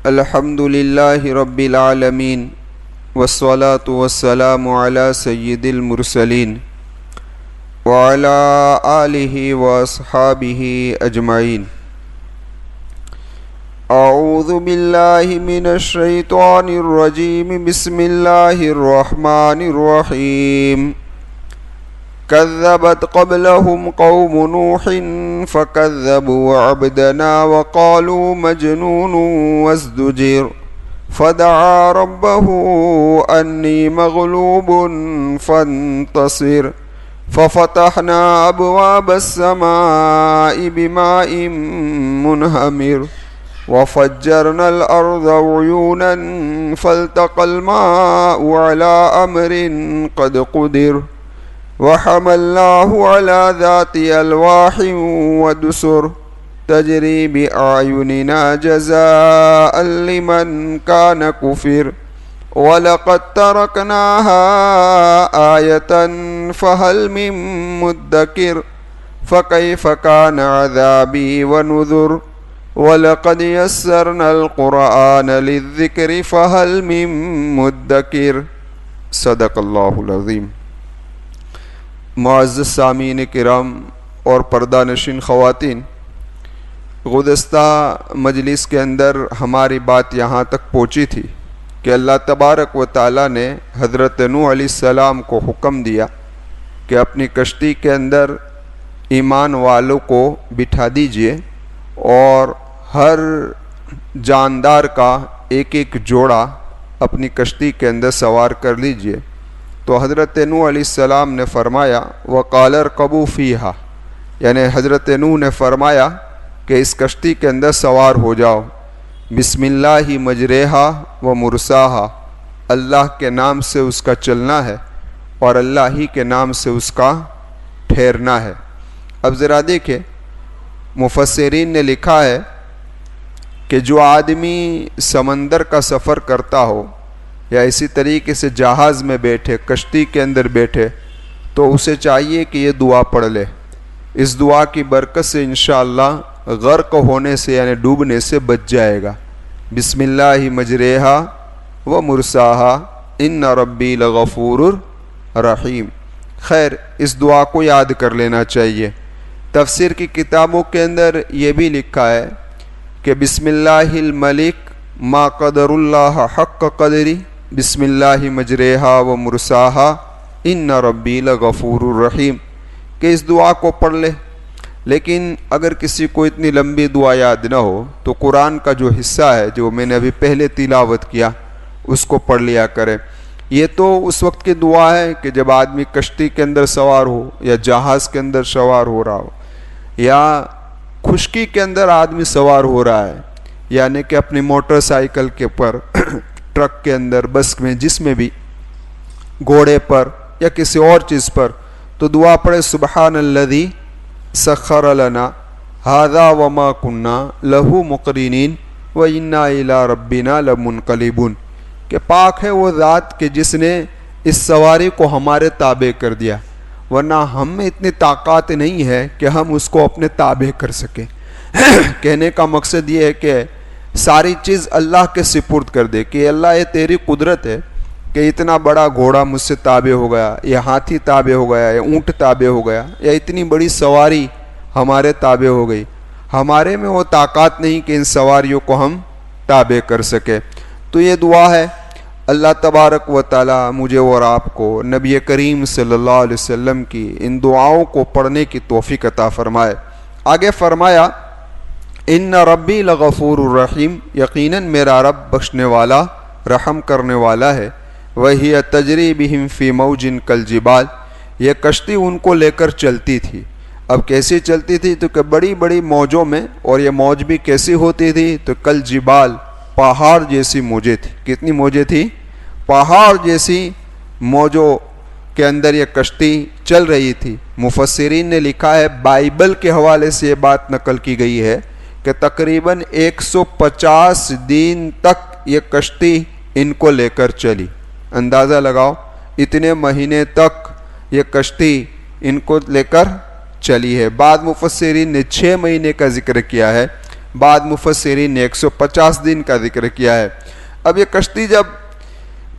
الحمد للہ رب العالمین والصلاة والسلام علی سید المرسلین وعلی آلہ واصحابہ اجمعین۔ اعوذ باللہ من الشیطان الرجیم، بسم اللہ الرحمن الرحیم۔ كذبت قبلهم قوم نوح فكذبوا عبدنا وقالوا مجنون وازدجر فدعا ربه أني مغلوب فانتصر ففتحنا أبواب السماء بماء منهمر وفجرنا الأرض عيونا فالتقى الماء على أمر قد قدر وحملناه على ذات ألواح ودسر تجري بأعيننا جزاء لمن كان كفر ولقد تركناها آية فهل من مدكر فكيف كان عذابي ونذر ولقد يسرنا القرآن للذكر فهل من مدكر صدق اللہ العظیم۔ معزز سامعین کرام اور پردہ نشین خواتین، گزشتہ مجلس کے اندر ہماری بات یہاں تک پہنچی تھی کہ اللہ تبارک و تعالیٰ نے حضرت نوح علیہ السلام کو حکم دیا کہ اپنی کشتی کے اندر ایمان والوں کو بٹھا دیجئے اور ہر جاندار کا ایک ایک جوڑا اپنی کشتی کے اندر سوار کر لیجئے۔ تو حضرت نوح علیہ السلام نے فرمایا وَقَالَ ارْكَبُوا فِيهَا، یعنی حضرت نوح نے فرمایا کہ اس کشتی کے اندر سوار ہو جاؤ، بسم اللہ مجریہا و مرساہا، اللہ کے نام سے اس کا چلنا ہے اور اللہ ہی کے نام سے اس کا ٹھہرنا ہے۔ اب ذرا دیکھیں، مفسرین نے لکھا ہے کہ جو آدمی سمندر کا سفر کرتا ہو یا اسی طریقے سے جہاز میں بیٹھے، کشتی کے اندر بیٹھے، تو اسے چاہیے کہ یہ دعا پڑھ لے۔ اس دعا کی برکت سے انشاءاللہ غرق ہونے سے یعنی ڈوبنے سے بچ جائے گا۔ بسم اللہ مجریہا و مرساہا ان ربی لغفور رحیم۔ خیر، اس دعا کو یاد کر لینا چاہیے۔ تفسیر کی کتابوں کے اندر یہ بھی لکھا ہے کہ بسم اللہ الملک ما قدر اللہ حق قدری بسم اللہ مجریہا و مرساہا ان ربی لغفور الرحیم، کہ اس دعا کو پڑھ لے۔ لیکن اگر کسی کو اتنی لمبی دعا یاد نہ ہو تو قرآن کا جو حصہ ہے جو میں نے ابھی پہلے تلاوت کیا اس کو پڑھ لیا کرے۔ یہ تو اس وقت کی دعا ہے کہ جب آدمی کشتی کے اندر سوار ہو یا جہاز کے اندر سوار ہو رہا ہو یا خشکی کے اندر آدمی سوار ہو رہا ہے، یعنی کہ اپنی موٹر سائیکل کے پر، ٹرک کے اندر، بس میں، جس میں بھی، گھوڑے پر یا کسی اور چیز پر، تو دعا پڑھے سبحان الذی سخر لنا ھذا وما کنا لہ مقرنین وانا الی ربنا لمنقلبون، کہ پاک ہے وہ ذات کہ جس نے اس سواری کو ہمارے تابع کر دیا، ورنہ ہم میں اتنی طاقت نہیں ہے کہ ہم اس کو اپنے تابع کر سکیں۔ کہنے کا مقصد یہ ہے کہ ساری چیز اللہ کے سپرد کر دے کہ اللہ یہ تیری قدرت ہے کہ اتنا بڑا گھوڑا مجھ سے تابع ہو گیا، یا ہاتھی تابع ہو گیا، یا اونٹ تابع ہو گیا، یا اتنی بڑی سواری ہمارے تابع ہو گئی۔ ہمارے میں وہ طاقت نہیں کہ ان سواریوں کو ہم تابع کر سکے۔ تو یہ دعا ہے، اللہ تبارک و تعالی مجھے اور آپ کو نبی کریم صلی اللہ علیہ وسلم کی ان دعاؤں کو پڑھنے کی توفیق عطا فرمائے۔ آگے فرمایا ان ربی لغفور الرحیم، یقیناً میرا رب بخشنے والا، رحم کرنے والا ہے۔ وہی تجری بہم فی موج کالجبال، یہ کشتی ان کو لے کر چلتی تھی۔ اب کیسی چلتی تھی؟ تو کہ بڑی بڑی موجوں میں، اور یہ موج بھی کیسی ہوتی تھی؟ تو کالجبال، پہاڑ جیسی موجیں تھی۔ کتنی موجیں تھی؟ پہاڑ جیسی موجوں کے اندر یہ کشتی چل رہی تھی۔ مفسرین نے لکھا ہے، بائبل کے حوالے سے یہ بات نقل کی گئی ہے کہ تقریباً 150 دن تک یہ کشتی ان کو لے کر چلی۔ اندازہ لگاؤ، اتنے مہینے تک یہ کشتی ان کو لے کر چلی ہے۔ بعض مفسرین نے 6 مہینے کا ذکر کیا ہے، بعد مفسرین نے 150 دن کا ذکر کیا ہے۔ اب یہ کشتی جب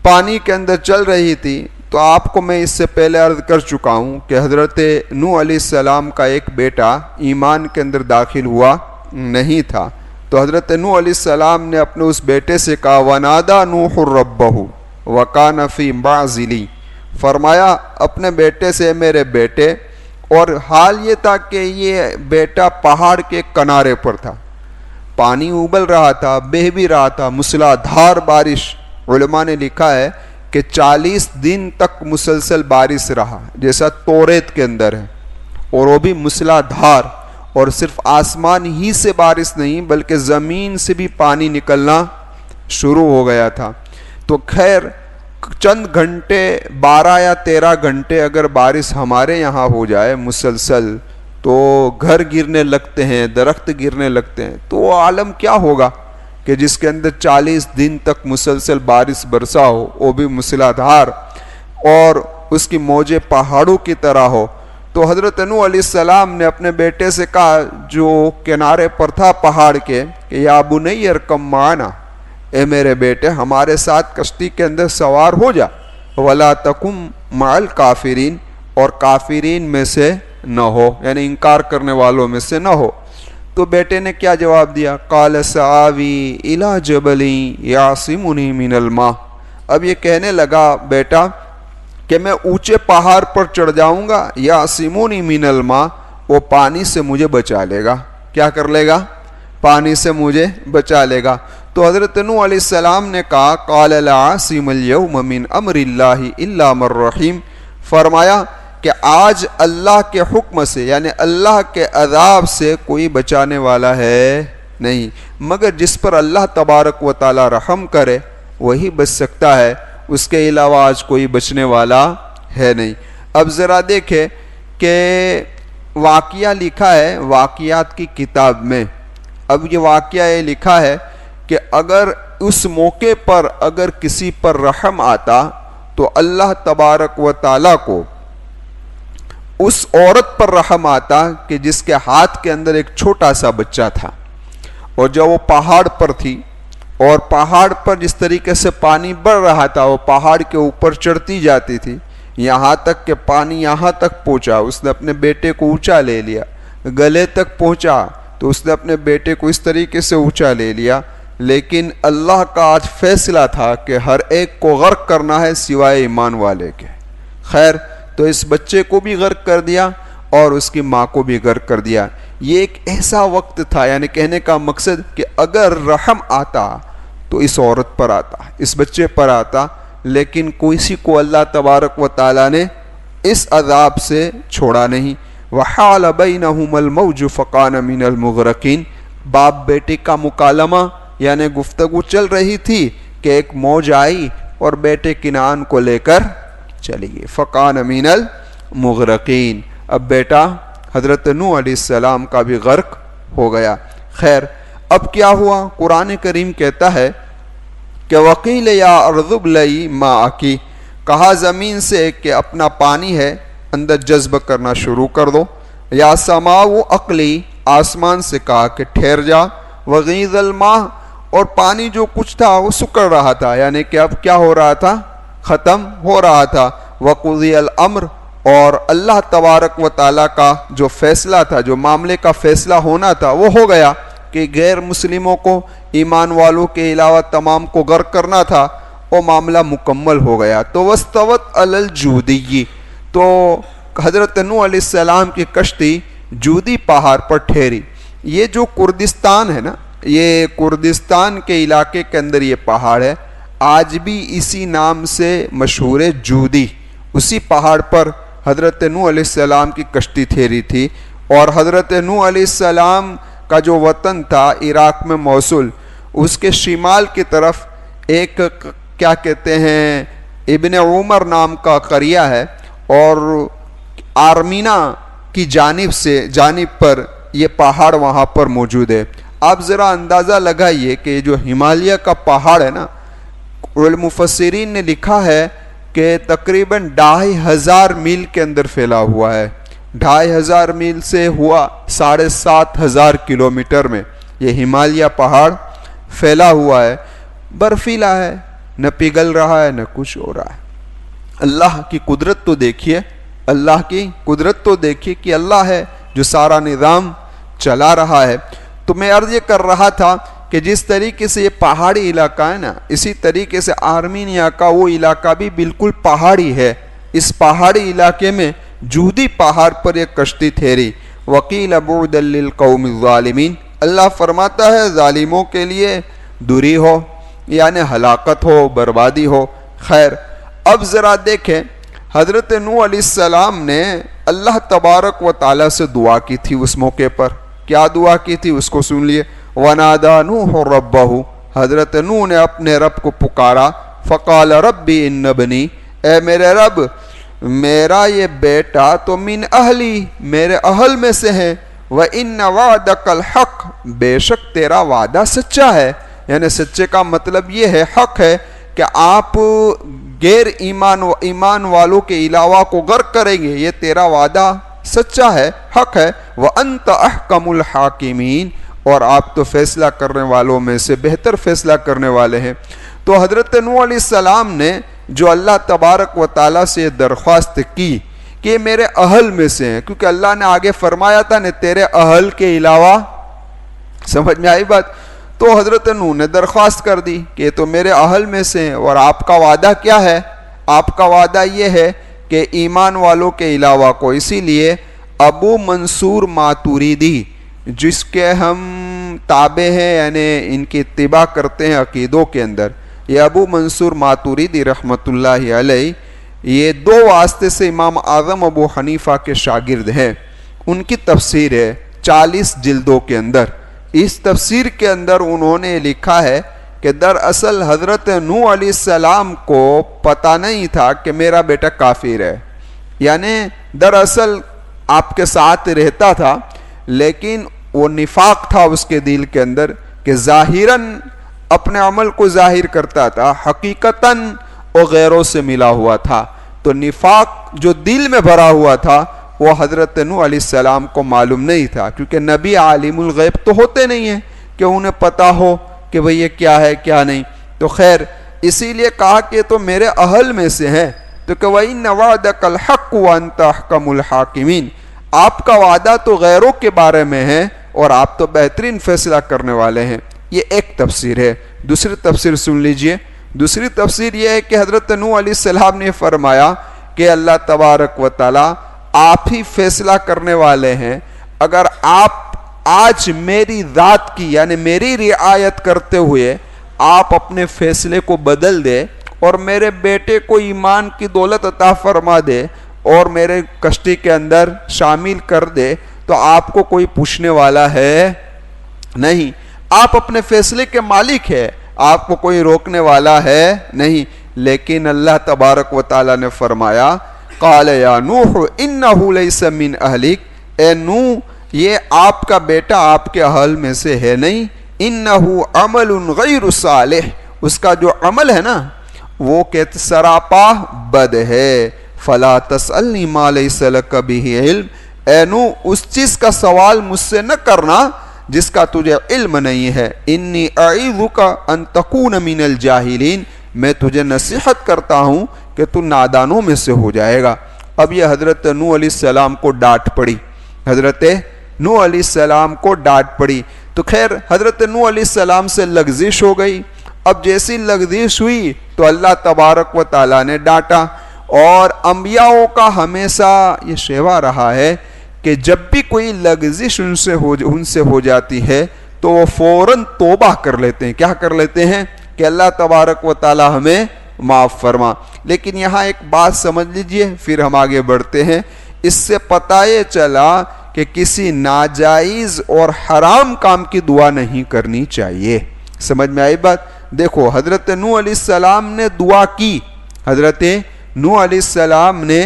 پانی کے اندر چل رہی تھی تو آپ کو میں اس سے پہلے عرض کر چکا ہوں کہ حضرت نوح علیہ السلام کا ایک بیٹا ایمان کے اندر داخل ہوا نہیں تھا، تو حضرت نوح علیہ السلام نے اپنے اس بیٹے سے کہا وَنَادَى نُوحٌ رَبَّهُ وَكَانَ فِي مَعْزِلٍ، فرمایا اپنے بیٹے سے میرے بیٹے، اور حال یہ تھا کہ یہ بیٹا پہاڑ کے کنارے پر تھا، پانی ابل رہا تھا، بہہ بھی رہا تھا، موسلا دھار بارش، علماء نے لکھا ہے کہ 40 دن تک مسلسل بارش رہا جیسا توریت کے اندر ہے، اور وہ بھی موسلا دھار، اور صرف آسمان ہی سے بارش نہیں بلکہ زمین سے بھی پانی نکلنا شروع ہو گیا تھا۔ تو خیر چند گھنٹے 12 یا 13 گھنٹے اگر بارش ہمارے یہاں ہو جائے مسلسل تو گھر گرنے لگتے ہیں، درخت گرنے لگتے ہیں، تو وہ عالم کیا ہوگا کہ جس کے اندر 40 دن تک مسلسل بارش برسا ہو، وہ بھی موسلادھار، اور اس کی موجیں پہاڑوں کی طرح ہو۔ تو حضرت نوح علیہ السلام نے اپنے بیٹے سے کہا جو کنارے پر تھا پہاڑ کے کہ یا بنی ارکب معنا، اے میرے بیٹے ہمارے ساتھ کشتی کے اندر سوار ہو جا، ولا تکن مع الکافرین، اور کافرین میں سے نہ ہو، یعنی انکار کرنے والوں میں سے نہ ہو۔ تو بیٹے نے کیا جواب دیا؟ قال سآوی الی جبل یعصمنی من الماء، اب یہ کہنے لگا بیٹا کہ میں اونچے پہاڑ پر چڑھ جاؤں گا، یعصمنی من الماء، وہ پانی سے مجھے بچا لے گا، کیا کر لے گا؟ پانی سے مجھے بچا لے گا۔ تو حضرت نوح علیہ السلام نے کہا قال لا عاصم اليوم من امر اللہ الا من رحیم، فرمایا کہ آج اللہ کے حکم سے یعنی اللہ کے عذاب سے کوئی بچانے والا ہے نہیں، مگر جس پر اللہ تبارک و تعالی رحم کرے وہی بچ سکتا ہے، اس کے علاوہ آج کوئی بچنے والا ہے نہیں۔ اب ذرا دیکھیں کہ واقعہ لکھا ہے واقعات کی کتاب میں، اب یہ واقعہ یہ لکھا ہے کہ اگر اس موقع پر اگر کسی پر رحم آتا تو اللہ تبارک و تعالی کو اس عورت پر رحم آتا کہ جس کے ہاتھ کے اندر ایک چھوٹا سا بچہ تھا، اور جب وہ پہاڑ پر تھی اور پہاڑ پر جس طریقے سے پانی بڑھ رہا تھا وہ پہاڑ کے اوپر چڑھتی جاتی تھی، یہاں تک کہ پانی یہاں تک پہنچا، اس نے اپنے بیٹے کو اونچا لے لیا، گلے تک پہنچا تو اس نے اپنے بیٹے کو اس طریقے سے اونچا لے لیا، لیکن اللہ کا آج فیصلہ تھا کہ ہر ایک کو غرق کرنا ہے سوائے ایمان والے کے۔ خیر تو اس بچے کو بھی غرق کر دیا اور اس کی ماں کو بھی غرق کر دیا۔ یہ ایک ایسا وقت تھا، یعنی کہنے کا مقصد کہ اگر رحم آتا تو اس عورت پر آتا، اس بچے پر آتا، لیکن کسی کو اللہ تبارک و تعالی نے اس عذاب سے چھوڑا نہیں۔ وحال بینہم الموج فکان من المغرقین، باپ بیٹے کا مکالمہ یعنی گفتگو چل رہی تھی کہ ایک موج آئی اور بیٹے کنعان کو لے کر چلی گئی، فکان من المغرقین، اب بیٹا حضرت نوح علیہ السلام کا بھی غرق ہو گیا۔ خیر اب کیا ہوا؟ قرآن کریم کہتا ہے کہ وقیل یا ارض ابلعی ماءکی، کہا زمین سے کہ اپنا پانی ہے اندر جذب کرنا شروع کر دو، یا سماء اقلی، آسمان سے کہا کہ ٹھہر جا، وغیض الماء، اور پانی جو کچھ تھا وہ سکڑ رہا تھا، یعنی کہ اب کیا ہو رہا تھا؟ ختم ہو رہا تھا، وقضی الامر، اور اللہ تبارک و تعالیٰ کا جو فیصلہ تھا، جو معاملے کا فیصلہ ہونا تھا وہ ہو گیا کہ غیر مسلموں کو ایمان والوں کے علاوہ تمام کو غرق کرنا تھا، وہ معاملہ مکمل ہو گیا۔ تو واستوت علی الجودی، تو حضرت نوح علیہ السلام کی کشتی جودی پہاڑ پر ٹھہری۔ یہ جو کردستان ہے نا، یہ کردستان کے علاقے کے اندر یہ پہاڑ ہے، آج بھی اسی نام سے مشہور ہے، جودی، اسی پہاڑ پر حضرت نوح علیہ السلام کی کشتی ٹھہری تھی۔ اور حضرت نوح علیہ السلام کا جو وطن تھا عراق میں موصل، اس کے شمال کی طرف ایک کیا کہتے ہیں ابن عمر نام کا قریہ ہے، اور آرمینا کی جانب پر یہ پہاڑ وہاں پر موجود ہے۔ آپ ذرا اندازہ لگائیے کہ جو ہمالیہ کا پہاڑ ہے نا، مفسرین نے لکھا ہے کہ تقریباً 2500 میل کے اندر پھیلا ہوا ہے، 2500 میل سے ہوا 7500 کلومیٹر میں، یہ ہمالیہ پہاڑ پھیلا ہوا ہے، برفیلا ہے، نہ پگھل رہا ہے نہ کچھ ہو رہا ہے۔ اللہ کی قدرت تو دیکھیے، اللہ کی قدرت تو دیکھیے کہ اللہ ہے جو سارا نظام چلا رہا ہے۔ تو میں عرض یہ کر رہا تھا کہ جس طریقے سے یہ پہاڑی علاقہ ہے نا، اسی طریقے سے آرمینیا کا وہ علاقہ بھی بالکل پہاڑی ہے۔ اس پہاڑی علاقے میں جودی پہاڑ پر ایک کشتی ٹھہری۔ وقیل بعدا للقوم الظالمین، اللہ فرماتا ہے ظالموں کے لیے دوری ہو، یعنی ہلاکت ہو، بربادی ہو۔ خیر، اب ذرا دیکھیں حضرت نوح علیہ السلام نے اللہ تبارک و تعالیٰ سے دعا کی تھی اس موقع پر۔ کیا دعا کی تھی اس کو سن لیے۔ وَنَادَى نُوحٌ رَبَّهُ، حضرت نوح نے اپنے رب کو پکارا۔ فَقَالَ رَبِّ إِنَّ ابْنِي، اے میرے رب میرا یہ بیٹا تو من اہلی، میرے اہل میں سے ہے۔ وَإِنَّ وَعْدَكَ الْحَقُّ، بے شک تیرا وعدہ سچا ہے۔ یعنی سچے کا مطلب یہ ہے، حق ہے کہ آپ غیر ایمان والوں کے علاوہ کو غرق کریں گے، یہ تیرا وعدہ سچا ہے، حق ہے۔ وَأَنْتَ أَحْكَمُ الْحَاكِمِينَ، اور آپ تو فیصلہ کرنے والوں میں سے بہتر فیصلہ کرنے والے ہیں۔ تو حضرت نوح علیہ السلام نے جو اللہ تبارک و تعالیٰ سے درخواست کی کہ میرے اہل میں سے ہیں، کیونکہ اللہ نے آگے فرمایا تھا نے تیرے اہل کے علاوہ، سمجھ میں آئی بات؟ تو حضرت نوح نے درخواست کر دی کہ تو میرے اہل میں سے ہیں، اور آپ کا وعدہ کیا ہے؟ آپ کا وعدہ یہ ہے کہ ایمان والوں کے علاوہ کو۔ اسی لیے ابو منصور ماتوریدی، جس کے ہم تابع ہیں، یعنی ان کی اتباع کرتے ہیں عقیدوں کے اندر، یہ ابو منصور ماتوریدی رحمۃ اللہ علیہ، یہ دو واسطے سے امام اعظم ابو حنیفہ کے شاگرد ہیں۔ ان کی تفسیر ہے 40 جلدوں کے اندر۔ اس تفسیر کے اندر انہوں نے لکھا ہے کہ دراصل حضرت نوح علیہ السلام کو پتہ نہیں تھا کہ میرا بیٹا کافر ہے، یعنی دراصل آپ کے ساتھ رہتا تھا لیکن وہ نفاق تھا اس کے دل کے اندر کہ ظاہراً اپنے عمل کو ظاہر کرتا تھا، حقیقتاً وہ غیروں سے ملا ہوا تھا۔ تو نفاق جو دل میں بھرا ہوا تھا وہ حضرت نوح علیہ السلام کو معلوم نہیں تھا، کیونکہ نبی عالم الغیب تو ہوتے نہیں ہیں کہ انہیں پتہ ہو کہ بھئی یہ کیا ہے کیا نہیں۔ تو خیر اسی لیے کہا کہ تو میرے اہل میں سے ہیں، تو کہ وَإِنَّ وَعْدَكَ الْحَقُّ وَأَنْتَ أَحْكَمُ الْحَاكِمِينَ، آپ کا وعدہ تو غیروں کے بارے میں ہے اور آپ تو بہترین فیصلہ کرنے والے ہیں۔ یہ ایک تفسیر ہے۔ دوسری تفسیر سن لیجئے۔ دوسری تفسیر یہ ہے کہ حضرت نوح علیہ السلام نے فرمایا کہ اللہ تبارک و تعالی آپ ہی فیصلہ کرنے والے ہیں، اگر آپ آج میری ذات کی یعنی میری رعایت کرتے ہوئے آپ اپنے فیصلے کو بدل دے اور میرے بیٹے کو ایمان کی دولت عطا فرما دے اور میرے کشتی کے اندر شامل کر دے تو آپ کو کوئی پوچھنے والا ہے نہیں، آپ اپنے فیصلے کے مالک ہے، آپ کو کوئی روکنے والا ہے نہیں۔ لیکن اللہ تبارک و تعالی نے فرمایا قال یا نوح انہ لیس من اہلک، اے نوح یہ آپ کا بیٹا آپ کے اہل میں سے ہے نہیں، انہ عمل غیر صالح، اس کا جو عمل ہے نا وہ کہتے سراپا بد ہے، فلا تسألنی ما لیس لک بہ علم، اے نوح اس چیز کا سوال مجھ سے نہ کرنا جس کا تجھے علم نہیں ہے، انی اعیذک ان تکون من الجاہلین، میں تجھے نصیحت کرتا ہوں کہ تو نادانوں میں سے ہو جائے گا۔ اب یہ حضرت نوح علیہ السلام کو ڈانٹ پڑی، حضرت نوح علیہ السلام کو ڈانٹ پڑی۔ تو خیر حضرت نوح علیہ السلام سے لغزش ہو گئی۔ اب جیسی لغزش ہوئی تو اللہ تبارک و تعالیٰ نے ڈانٹا، اور انبیاءوں کا ہمیشہ یہ شیوا رہا ہے کہ جب بھی کوئی لغزش ان سے ہو جاتی ہے تو وہ فوراً توبہ کر لیتے ہیں۔ کیا کر لیتے ہیں؟ کہ اللہ تبارک و تعالی ہمیں معاف فرما۔ لیکن یہاں ایک بات سمجھ لیجئے پھر ہم آگے بڑھتے ہیں۔ اس سے پتہ یہ چلا کہ کسی ناجائز اور حرام کام کی دعا نہیں کرنی چاہیے۔ سمجھ میں آئی بات؟ دیکھو حضرت نوح علیہ السلام نے دعا کی، حضرت نوح علیہ السلام نے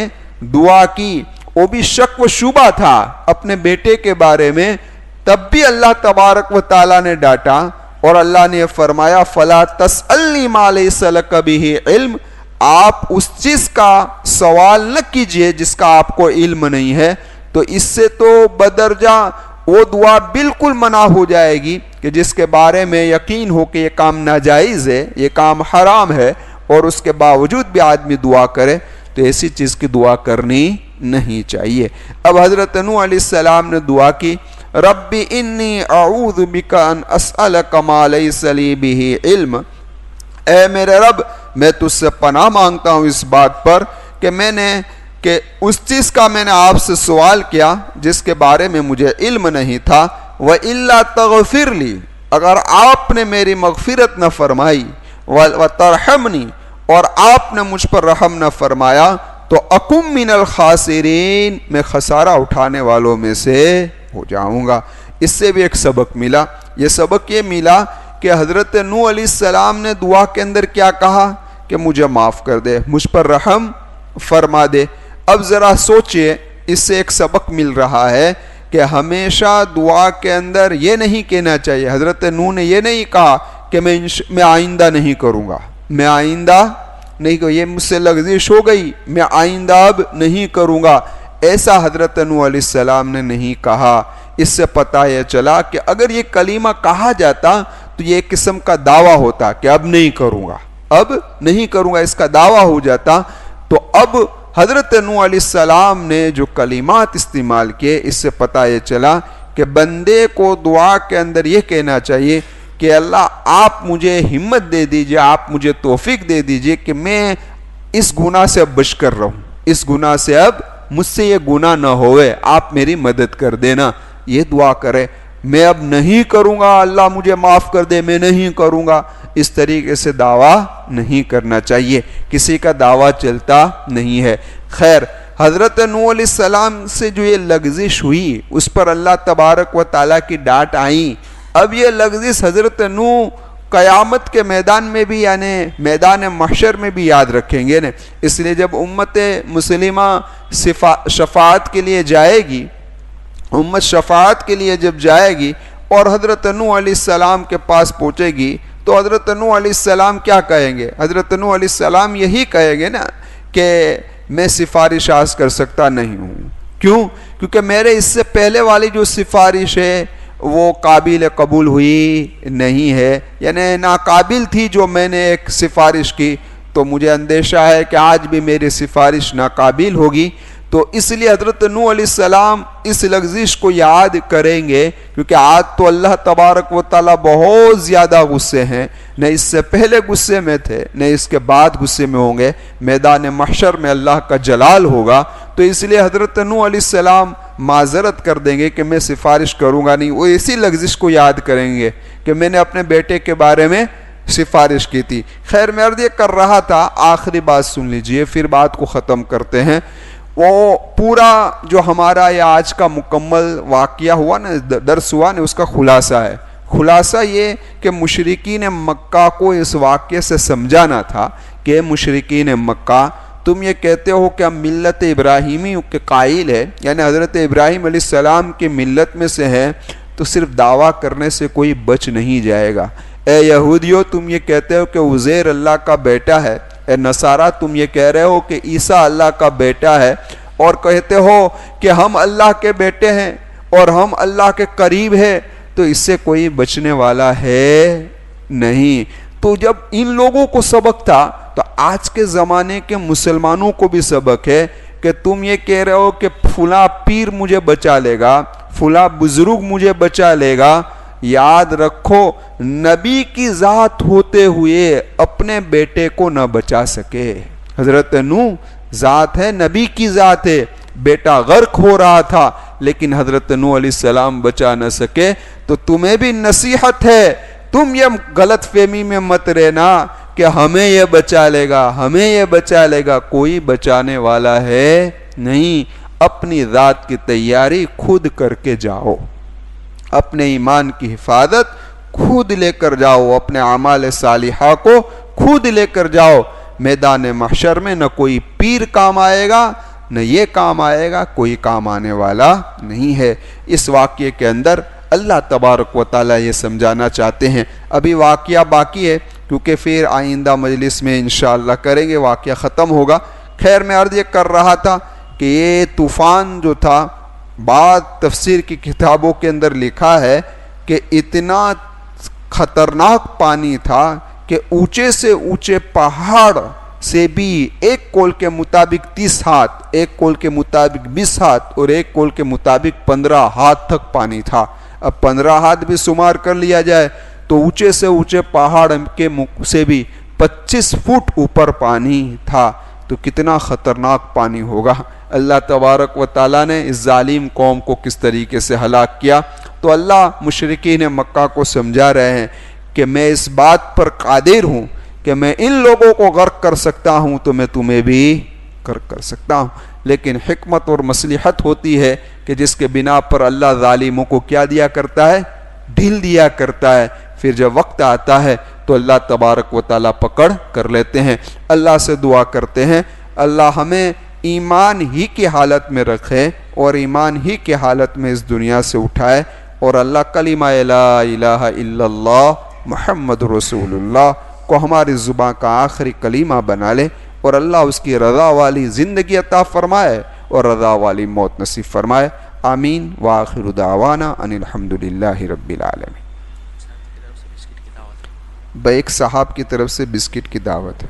دعا کی، وہ بھی شک و شبہ تھا اپنے بیٹے کے بارے میں، تب بھی اللہ تبارک و تعالی نے ڈانٹا اور اللہ نے فرمایا فلا تسألنی ما لیس لک بہ علم، آپ اس چیز کا سوال نہ کیجئے جس کا آپ کو علم نہیں ہے۔ تو اس سے تو بدرجہ وہ دعا بالکل منع ہو جائے گی کہ جس کے بارے میں یقین ہو کہ یہ کام ناجائز ہے، یہ کام حرام ہے، اور اس کے باوجود بھی آدمی دعا کرے تو ایسی چیز کی دعا کرنی نہیں چاہیے۔ اب حضرت نوح علیہ السلام نے دعا کی، رب انی اعوذ بک ان اسألک ما لیس لی بہ علم، اے میرے رب میں تجھ سے پناہ مانگتا ہوں اس بات پر کہ اس چیز کا میں نے آپ سے سوال کیا جس کے بارے میں مجھے علم نہیں تھا، وَإِلَّا تَغْفِرْ لِي، اگر آپ نے میری مغفرت نہ فرمائی، وَتَرْحَمْنِي، اور آپ نے مجھ پر رحم نہ فرمایا، تو اکم من الخاسرین، میں خسارہ اٹھانے والوں میں سے ہو جاؤں گا۔ اس سے بھی ایک سبق ملا، یہ سبق یہ ملا کہ حضرت نوح علیہ السلام نے دعا کے اندر کیا کہا کہ مجھے معاف کر دے، مجھ پر رحم فرما دے۔ اب ذرا سوچئے، اس سے ایک سبق مل رہا ہے کہ ہمیشہ دعا کے اندر یہ نہیں کہنا چاہیے، حضرت نوح نے یہ نہیں کہا کہ میں آئندہ نہیں کروں گا، میں آئندہ نہیں کروں، یہ مجھ سے لغزش ہو گئی، میں آئندہ اب نہیں کروں گا، ایسا حضرت نوح علیہ السلام نے نہیں کہا۔ اس سے پتہ یہ چلا کہ اگر یہ کلمہ کہا جاتا تو یہ ایک قسم کا دعویٰ ہوتا کہ اب نہیں کروں گا، اب نہیں کروں گا، اس کا دعویٰ ہو جاتا۔ تو اب حضرت نوح علیہ السلام نے جو کلمات استعمال کیے، اس سے پتہ یہ چلا کہ بندے کو دعا کے اندر یہ کہنا چاہیے کہ اللہ آپ مجھے ہمت دے دیجئے، آپ مجھے توفیق دے دیجئے کہ میں اس گناہ سے اب بچ کر رہوں، اس گناہ سے اب مجھ سے یہ گناہ نہ ہوئے، آپ میری مدد کر دینا، یہ دعا کرے۔ میں اب نہیں کروں گا، اللہ مجھے معاف کر دے، میں نہیں کروں گا، اس طریقے سے دعویٰ نہیں کرنا چاہیے، کسی کا دعویٰ چلتا نہیں ہے۔ خیر، حضرت نوح علیہ السلام سے جو یہ لغزش ہوئی، اس پر اللہ تبارک و تعالیٰ کی ڈانٹ آئی۔ اب یہ لغزش حضرت نوح قیامت کے میدان میں بھی، یعنی میدان محشر میں بھی یاد رکھیں گے نا۔ اس لیے جب امت مسلمہ شفاعت کے لیے جائے گی، امت شفاعت کے لیے جب جائے گی اور حضرت نوح علیہ السلام کے پاس پہنچے گی تو حضرت نوح علیہ السلام کیا کہیں گے؟ حضرت نوح علیہ السلام یہی کہیں گے نا کہ میں سفارش آج کر سکتا نہیں ہوں۔ کیوں؟ کیونکہ میرے اس سے پہلے والی جو سفارش ہے وہ قابل قبول ہوئی نہیں ہے، یعنی ناقابل تھی جو میں نے ایک سفارش کی، تو مجھے اندیشہ ہے کہ آج بھی میری سفارش ناقابل ہوگی۔ تو اس لیے حضرت نوح علیہ السلام اس لغزش کو یاد کریں گے، کیونکہ آج تو اللہ تبارک و تعالیٰ بہت زیادہ غصے ہیں، نہ اس سے پہلے غصے میں تھے نہ اس کے بعد غصے میں ہوں گے، میدان محشر میں اللہ کا جلال ہوگا۔ تو اس لیے حضرت نوح علیہ السلام معذرت کر دیں گے کہ میں سفارش کروں گا نہیں، وہ اسی لغزش کو یاد کریں گے کہ میں نے اپنے بیٹے کے بارے میں سفارش کی تھی۔ خیر، میں عرض یہ کر رہا تھا، آخری بات سن لیجئے پھر بات کو ختم کرتے ہیں۔ وہ پورا جو ہمارا یہ آج کا مکمل واقعہ ہوا نا، درس ہوا نا، اس کا خلاصہ ہے۔ خلاصہ یہ کہ مشرکین مکہ کو اس واقعے سے سمجھانا تھا کہ مشرکین مکہ، تم یہ کہتے ہو کہ ہم ملت ابراہیمی کے قائل ہے، یعنی حضرت ابراہیم علیہ السلام کی ملت میں سے ہیں، تو صرف دعویٰ کرنے سے کوئی بچ نہیں جائے گا۔ اے یہودیو، تم یہ کہتے ہو کہ عزیر اللہ کا بیٹا ہے، اے نصارہ تم یہ کہہ رہے ہو کہ عیسیٰ اللہ کا بیٹا ہے، اور کہتے ہو کہ ہم اللہ کے بیٹے ہیں اور ہم اللہ کے قریب ہیں، تو اس سے کوئی بچنے والا ہے نہیں۔ تو جب ان لوگوں کو سبق تھا تو آج کے زمانے کے مسلمانوں کو بھی سبق ہے کہ تم یہ کہہ رہے ہو کہ فلاں پیر مجھے بچا لے گا، فلاں بزرگ مجھے بچا لے گا، یاد رکھو نبی کی ذات ہوتے ہوئے اپنے بیٹے کو نہ بچا سکے۔ حضرت نوح ذات ہے، نبی کی ذات ہے، بیٹا غرق ہو رہا تھا لیکن حضرت نوح علیہ السلام بچا نہ سکے۔ تو تمہیں بھی نصیحت ہے، تم یہ غلط فہمی میں مت رہنا کہ ہمیں یہ بچا لے گا، ہمیں یہ بچا لے گا، کوئی بچانے والا ہے نہیں۔ اپنی ذات کی تیاری خود کر کے جاؤ، اپنے ایمان کی حفاظت خود لے کر جاؤ، اپنے اعمال صالحہ کو خود لے کر جاؤ۔ میدان محشر میں نہ کوئی پیر کام آئے گا نہ یہ کام آئے گا، کوئی کام آنے والا نہیں ہے۔ اس واقعے کے اندر اللہ تبارک و تعالیٰ یہ سمجھانا چاہتے ہیں۔ ابھی واقعہ باقی ہے کیونکہ پھر آئندہ مجلس میں انشاءاللہ کریں گے، واقعہ ختم ہوگا۔ خیر، میں عرض یہ کر رہا تھا کہ یہ طوفان جو تھا بعض تفسیر کی کتابوں کے اندر لکھا ہے کہ اتنا خطرناک پانی تھا کہ اونچے سے اونچے پہاڑ سے بھی ایک قول کے مطابق 30 ہاتھ، ایک قول کے مطابق 20 ہاتھ اور ایک قول کے مطابق 15 ہاتھ تک پانی تھا۔ اب 15 ہاتھ بھی شمار کر لیا جائے تو اونچے سے اونچے پہاڑ کے سے بھی 25 فٹ اوپر پانی تھا، تو کتنا خطرناک پانی ہوگا۔ اللہ تبارک و تعالیٰ نے اس ظالم قوم کو کس طریقے سے ہلاک کیا۔ تو اللہ مشرکین مکہ کو سمجھا رہے ہیں کہ میں اس بات پر قادر ہوں کہ میں ان لوگوں کو غرق کر سکتا ہوں تو میں تمہیں بھی غرق کر سکتا ہوں، لیکن حکمت اور مصلحت ہوتی ہے کہ جس کے بنا پر اللہ ظالموں کو کیا دیا کرتا ہے؟ ڈھیل دیا کرتا ہے، پھر جب وقت آتا ہے تو اللہ تبارک و تعالیٰ پکڑ کر لیتے ہیں۔ اللہ سے دعا کرتے ہیں اللہ ہمیں ایمان ہی کی حالت میں رکھے اور ایمان ہی کی حالت میں اس دنیا سے اٹھائے، اور اللہ کلمہ لا الہ الا اللہ محمد رسول اللہ کو ہماری زبان کا آخری کلمہ بنا لے، اور اللہ اس کی رضا والی زندگی عطا فرمائے اور رضا والی موت نصیب فرمائے۔ آمین وآخر دعوانا ان الحمدللہ رب العالمین۔ ایک صاحب کی طرف سے بسکٹ کی دعوت ہے۔